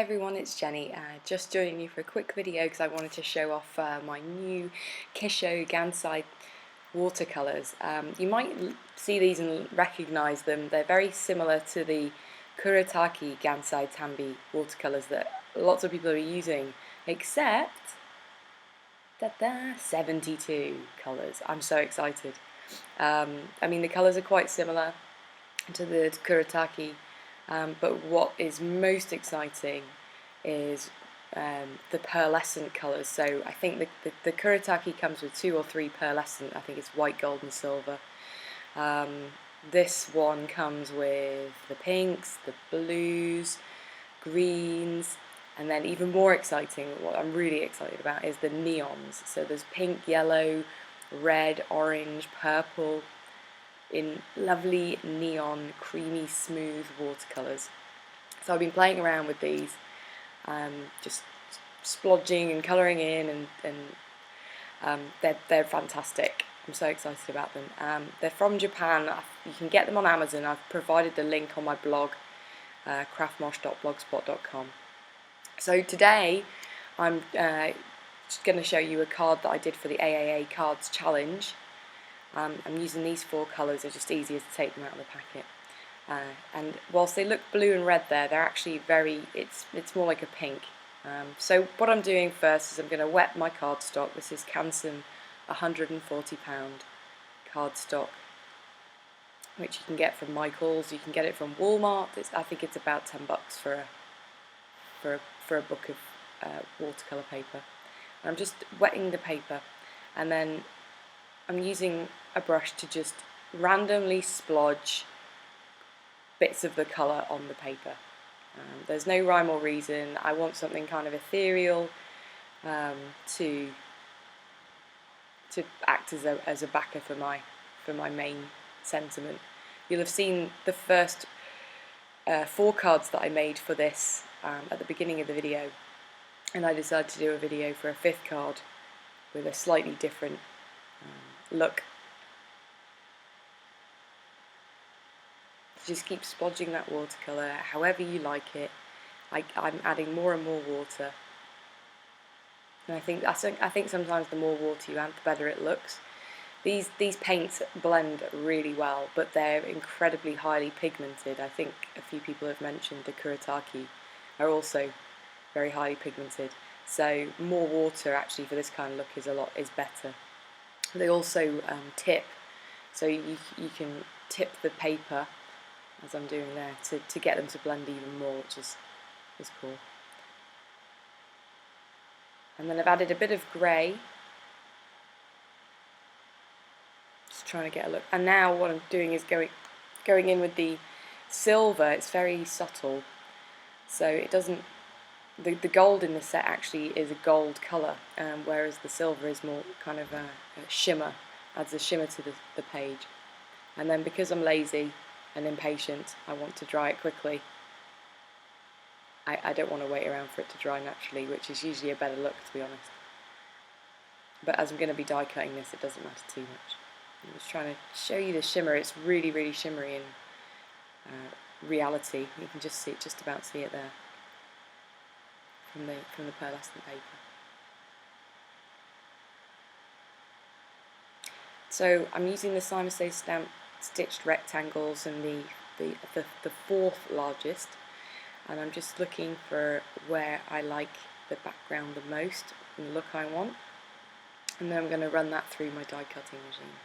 everyone, it's Jenny. Just joining you for a quick video because I wanted to show off my new Kisho Gansai watercolours. You might see these and recognise them. They're very similar to the Kuretake Gansai Tambi watercolours that lots of people are using, except 72 colours. I'm so excited. I mean, the colours are quite similar to the Kuretake, but what is most exciting is the pearlescent colours. So I think the Kuretake comes with 2 or 3 pearlescent. I think it's white, gold and silver. This one comes with the pinks, the blues, greens, and then even more exciting, what I'm really excited about, is the neons. So there's pink, yellow, red, orange, purple, in lovely neon, creamy, smooth watercolours. So I've been playing around with these, just splodging and colouring in, and they're fantastic. I'm so excited about them. They're from Japan. You can get them on Amazon. I've provided the link on my blog, craftmosh.blogspot.com. So today I'm just going to show you a card that I did for the AAA cards challenge. I'm using these 4 colours. They're just easier to take them out of the packet. And whilst they look blue and red there, they're actually it's more like a pink. So what I'm doing first is I'm going to wet my cardstock. This is Canson £140 cardstock, which you can get from Michael's. You can get it from Walmart. I think it's about $10 for a book of watercolour paper. And I'm just wetting the paper, and then I'm using a brush to just randomly splodge bits of the colour on the paper. There's no rhyme or reason. I want something kind of ethereal to act as a backer for my main sentiment. You'll have seen the first 4 cards that I made for this at the beginning of the video, and I decided to do a video for a 5th card with a slightly different look. Just keep splodging that watercolour however you like it. I'm adding more and more water, and I think sometimes the more water you add, the better it looks. These paints blend really well, but they're incredibly highly pigmented. I think a few people have mentioned the Kuretake are also very highly pigmented. So more water actually for this kind of look is better. They also tip, so you can tip the paper, as I'm doing there, to get them to blend even more, which is cool. And then I've added a bit of grey, just trying to get a look. And now what I'm doing is going in with the silver. It's very subtle, so it doesn't. The gold in the set actually is a gold colour, whereas the silver is more kind of a shimmer, adds a shimmer to the page. And then because I'm lazy and impatient, I want to dry it quickly. I don't want to wait around for it to dry naturally, which is usually a better look, to be honest. But as I'm going to be die cutting this, it doesn't matter too much. I'm just trying to show you the shimmer. It's really, really shimmery in reality. You can just about see it there from the pearlescent paper. So I'm using the Simon Says stamp stitched rectangles and the 4th largest, and I'm just looking for where I like the background the most and the look I want, and then I'm going to run that through my die cutting machine.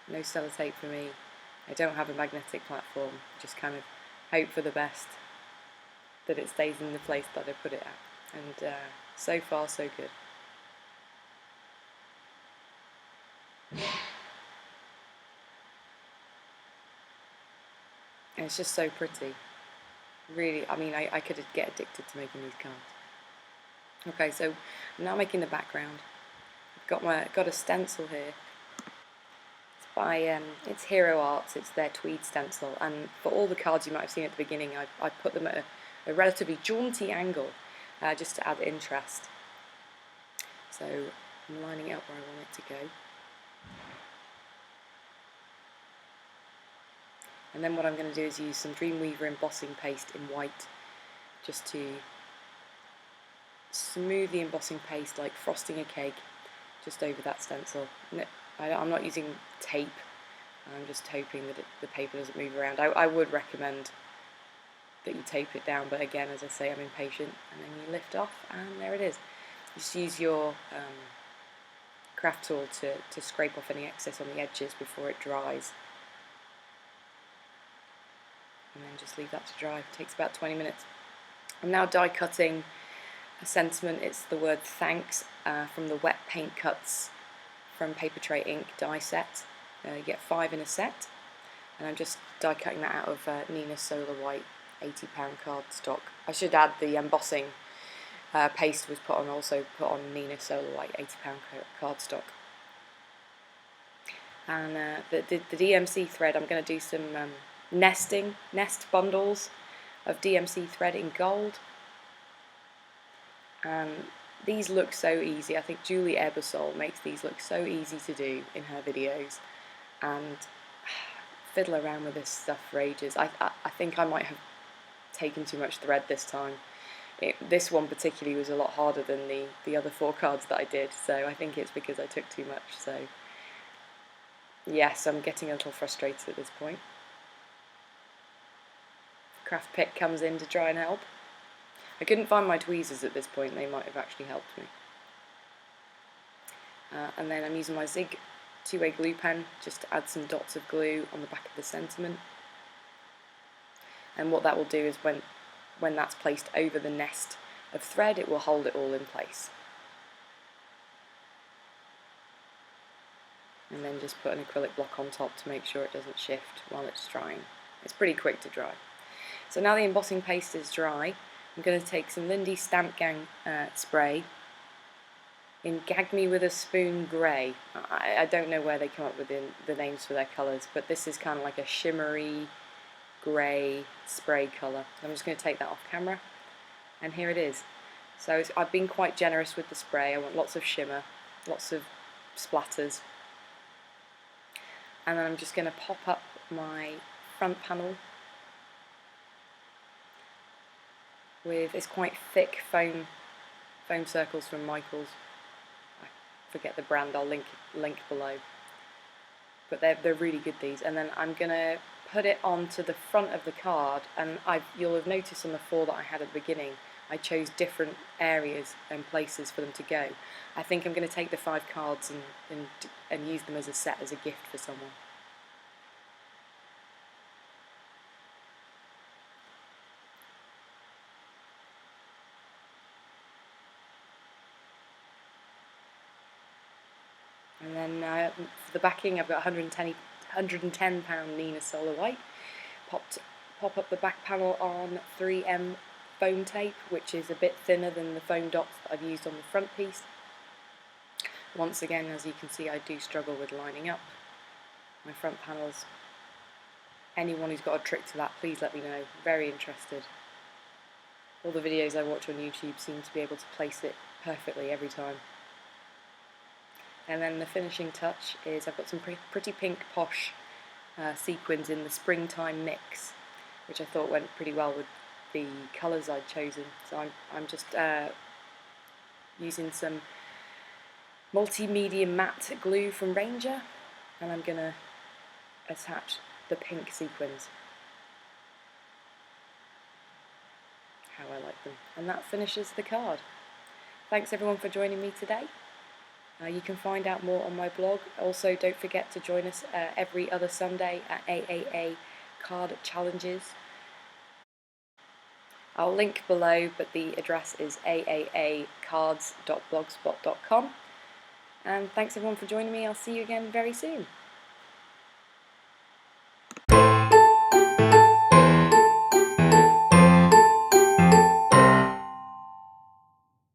No sellotape for me. I don't have a magnetic platform. Just kind of hope for the best, that it stays in the place that I put it at. And so far so good. And it's just so pretty. Really, I mean, I could get addicted to making these cards. Okay, so I'm now making the background. I've got a stencil here. It's Hero Arts. It's their tweed stencil, and for all the cards you might have seen at the beginning, I put them at a relatively jaunty angle, just to add interest. So I'm lining it up where I want it to go. And then what I'm going to do is use some Dreamweaver embossing paste in white, just to smooth the embossing paste like frosting a cake just over that stencil. I'm not using tape, I'm just hoping that the paper doesn't move around. I would recommend that you tape it down, but again, as I say, I'm impatient. And then you lift off, and there it is. Just use your craft tool to scrape off any excess on the edges before it dries. And then just leave that to dry. It takes about 20 minutes. I'm now die cutting a sentiment. It's the word thanks from the Wet Paint Cuts from Paper Tray Ink die set. You get 5 in a set. And I'm just die cutting that out of Nina Solar White £80 cardstock. I should add the embossing paste was also put on Nina Solar White £80 cardstock. And the DMC thread, I'm going to do some nest bundles of DMC thread in gold. And these look so easy. I think Julie Ebersole makes these look so easy to do in her videos, and fiddle around with this stuff for ages. I think I might have taken too much thread this time. This one particularly was a lot harder than the other 4 cards that I did, so I think it's because I took too much. So yes, I'm getting a little frustrated at this point. Craft Pick comes in to try and help. I couldn't find my tweezers at this point, they might have actually helped me. And then I'm using my Zig 2-way glue pen just to add some dots of glue on the back of the sentiment. And what that will do is when that's placed over the nest of thread, it will hold it all in place. And then just put an acrylic block on top to make sure it doesn't shift while it's drying. It's pretty quick to dry. So now the embossing paste is dry, I'm going to take some Lindy Stamp Gang spray in Gag Me With a Spoon Grey. I don't know where they come up with the names for their colours, but this is kind of like a shimmery grey spray colour. I'm just going to take that off camera, and here it is. So I've been quite generous with the spray. I want lots of shimmer, lots of splatters. And then I'm just going to pop up my front panel with, it's quite thick foam circles from Michaels. I forget the brand, I'll link below. But they're really good, these. And then I'm going to put it onto the front of the card, and you'll have noticed on the 4 that I had at the beginning, I chose different areas and places for them to go. I think I'm going to take the 5 cards and use them as a set, as a gift for someone. And then for the backing, I've got £110 Nina Solar White. Pop up the back panel on 3M foam tape, which is a bit thinner than the foam dots that I've used on the front piece. Once again, as you can see, I do struggle with lining up my front panels. Anyone who's got a trick to that, please let me know. Very interested. All the videos I watch on YouTube seem to be able to place it perfectly every time. And then the finishing touch is I've got some pretty pink posh sequins in the Springtime Mix, which I thought went pretty well with the colours I'd chosen. So I'm just using some multimedia matte glue from Ranger, and I'm going to attach the pink sequins how I like them. And that finishes the card. Thanks everyone for joining me today. You can find out more on my blog. Also, don't forget to join us every other Sunday at AAA Card Challenges. I'll link below, but the address is aaacards.blogspot.com. And thanks everyone for joining me. I'll see you again very soon.